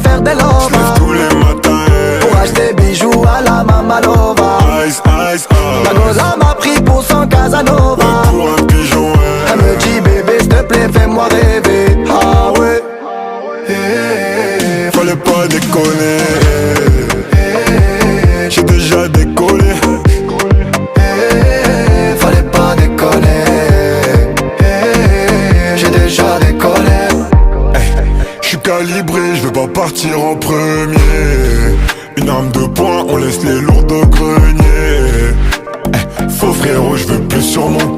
faire des lovas. J'lève tous les matins pour acheter bijoux à la Mamalova. Ice, ice, La goza m'a pris pour son Casanova. pour un pigeon, Elle me dit bébé s'il te plaît fais-moi rêver. Ah ouais. Fallait pas déconner. J'ai déjà décollé. Fallait pas déconner. J'ai déjà décollé. J'suis calibré, j'veux pas partir en premier. Une arme de poing, on laisse les lourds au grenier. Faux frérot, j'veux plus sur mon